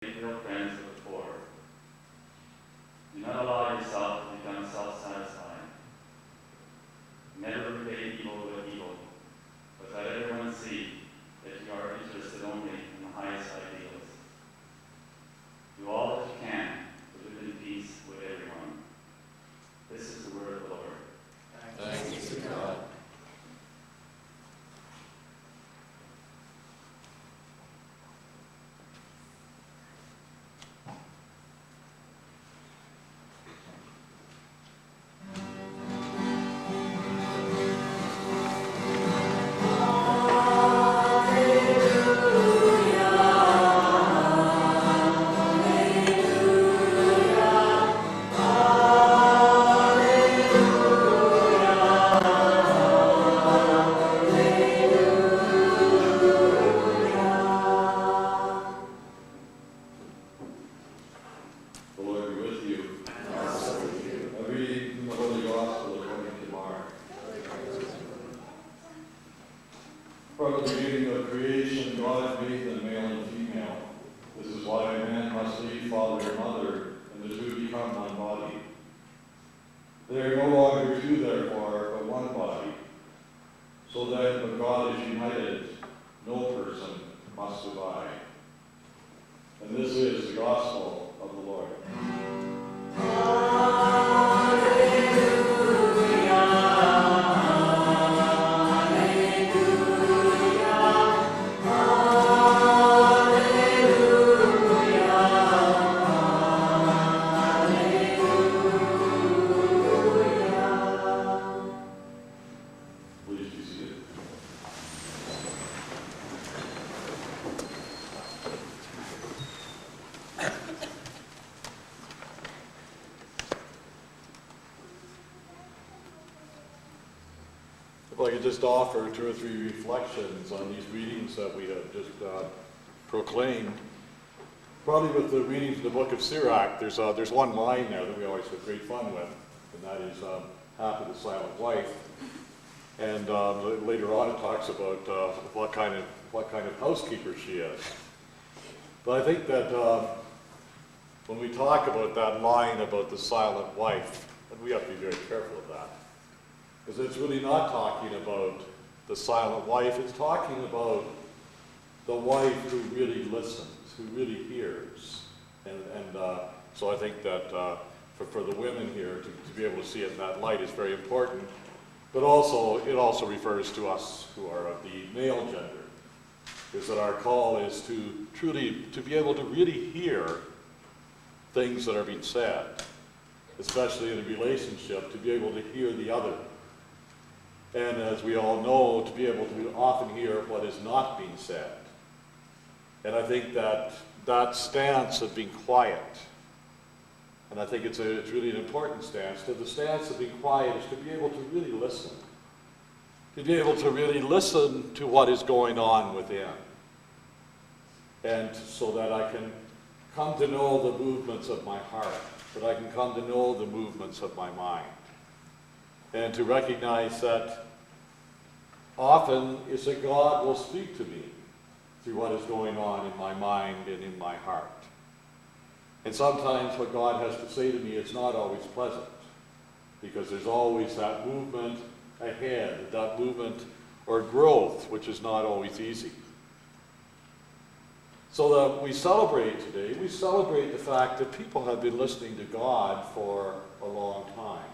real friends of the poor. Do not allow yourself to become self-satisfied. Never repay evil with evil, but let everyone see that you are interested only in the highest ideals. Do all that you can to live in peace with everyone. This is the word of the Lord. Thanks be to God. The Lord be with you. And also with you. A reading from the Holy Gospel according to Mark. From the beginning of creation, God made them male and female. This is why a man must leave father and mother, and the two become one body. They are no longer two, therefore, but one body. So then, when God is united, no person must divide. And this is the gospel of the Lord. Please be seated. If I could just offer 2 or 3 reflections on these readings that we have just proclaimed. Probably with the readings of the book of Sirach, there's one line there that we always have great fun with, and that is happy the silent wife. And later on it talks about what kind of housekeeper she is. But I think that when we talk about that line about the silent wife, and we have to be very careful of that, because it's really not talking about the silent wife, it's talking about the wife who really listens, who really hears. And so I think that for the women here to be able to see it in that light is very important. But also, it also refers to us who are of the male gender, is that our call is to truly, to be able to really hear things that are being said, especially in a relationship, to be able to hear the other. And as we all know, to be able to often hear what is not being said. And I think that that stance of being quiet, and I think it's really an important stance, that the stance of being quiet is to be able to really listen. To be able to really listen to what is going on within. And so that I can come to know the movements of my heart, that I can come to know the movements of my mind. And to recognize that often is that God will speak to me through what is going on in my mind and in my heart. And sometimes what God has to say to me is not always pleasant, because there's always that movement ahead, that movement or growth, which is not always easy. So that we celebrate today, we celebrate the fact that people have been listening to God for a long time.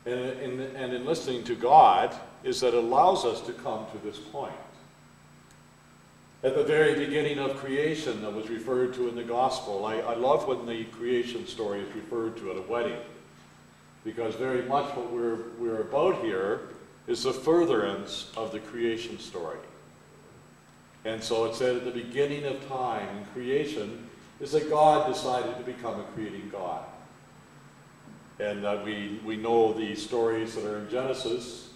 And in listening to God is that it allows us to come to this point. At the very beginning of creation that was referred to in the gospel, I love when the creation story is referred to at a wedding, because very much what we're about here is the furtherance of the creation story. And so it said at the beginning of time in creation is that God decided to become a creating God. And that we know the stories that are in Genesis,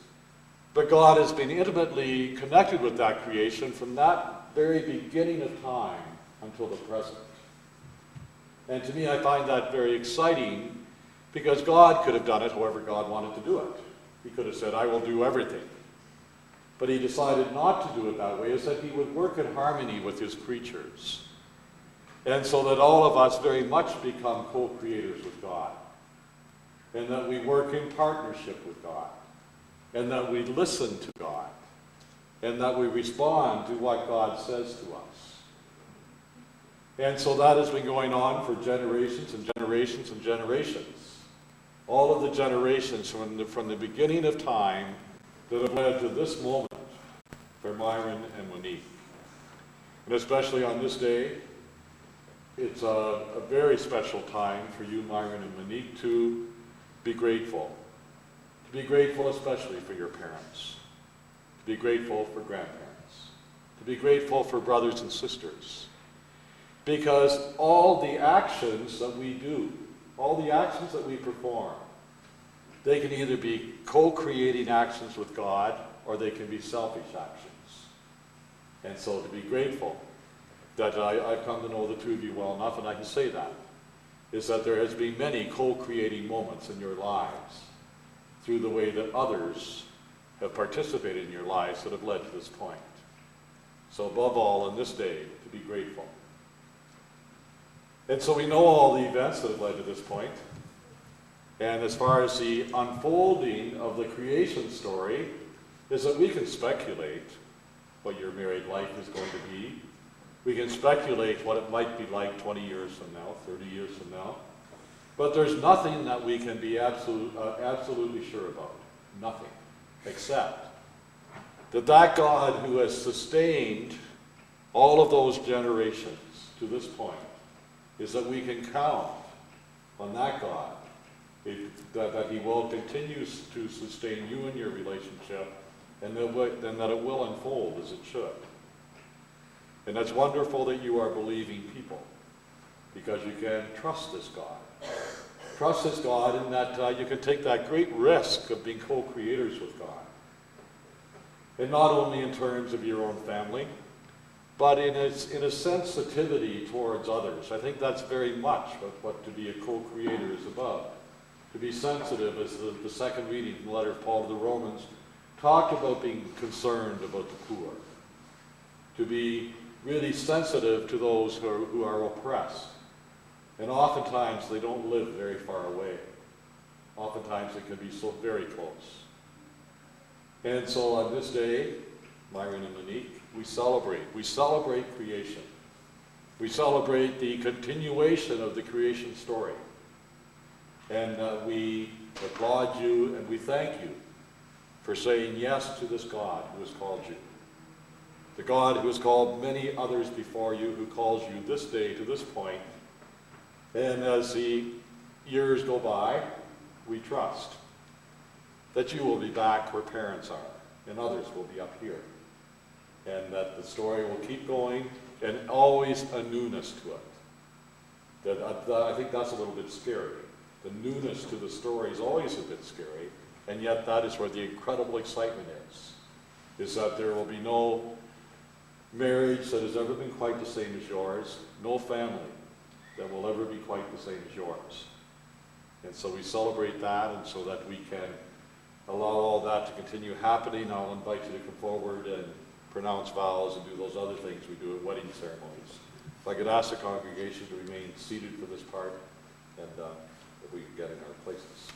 but God has been intimately connected with that creation from that very beginning of time until the present. And to me, I find that very exciting, because God could have done it however God wanted to do it. He could have said, I will do everything. But he decided not to do it that way, is that he would work in harmony with his creatures. And so that all of us very much become co-creators with God. And that we work in partnership with God. And that we listen to God. And that we respond to what God says to us. And so that has been going on for generations and generations and generations. All of the generations from the beginning of time that have led to this moment for Myron and Monique. And especially on this day, it's a very special time for you, Myron and Monique, to be grateful. To be grateful especially for your parents. To be grateful for grandparents. To be grateful for brothers and sisters. Because all the actions that we do, all the actions that we perform, they can either be co-creating actions with God, or they can be selfish actions. And so to be grateful that I've come to know the two of you well enough, and I can say that, is that there has been many co-creating moments in your lives through the way that others have participated in your lives that have led to this point. So above all, on this day, to be grateful. And so we know all the events that have led to this point. And as far as the unfolding of the creation story, is that we can speculate what your married life is going to be. We can speculate what it might be like 20 years from now, 30 years from now. But there's nothing that we can be absolutely sure about. Nothing. Except that God who has sustained all of those generations to this point, is that we can count on that God, that he will continue to sustain you in your relationship, and that it will unfold as it should. And it's wonderful that you are believing people, because you can trust this God. Trust this God in that you can take that great risk of being co-creators with God. And not only in terms of your own family, but in a sensitivity towards others. I think that's very much what to be a co-creator is about. To be sensitive, as the second reading from the letter of Paul to the Romans talked about, being concerned about the poor. To be really sensitive to those who are oppressed. And oftentimes they don't live very far away. Oftentimes it can be so very close. And so on this day, Myron and Monique, we celebrate creation. We celebrate the continuation of the creation story. And we applaud you and we thank you for saying yes to this God who has called you. The God who has called many others before you, who calls you this day to this point. And as the years go by, we trust that you will be back where parents are and others will be up here. And that the story will keep going, and always a newness to it. I think that's a little bit scary. The newness to the story is always a bit scary, and yet that is where the incredible excitement is that there will be no marriage that has ever been quite the same as yours, no family that will ever be quite the same as yours. And so we celebrate that, and so that we can allow all that to continue happening, I'll invite you to come forward and pronounce vows and do those other things we do at wedding ceremonies. If I could ask the congregation to remain seated for this part, and if we can get in our places.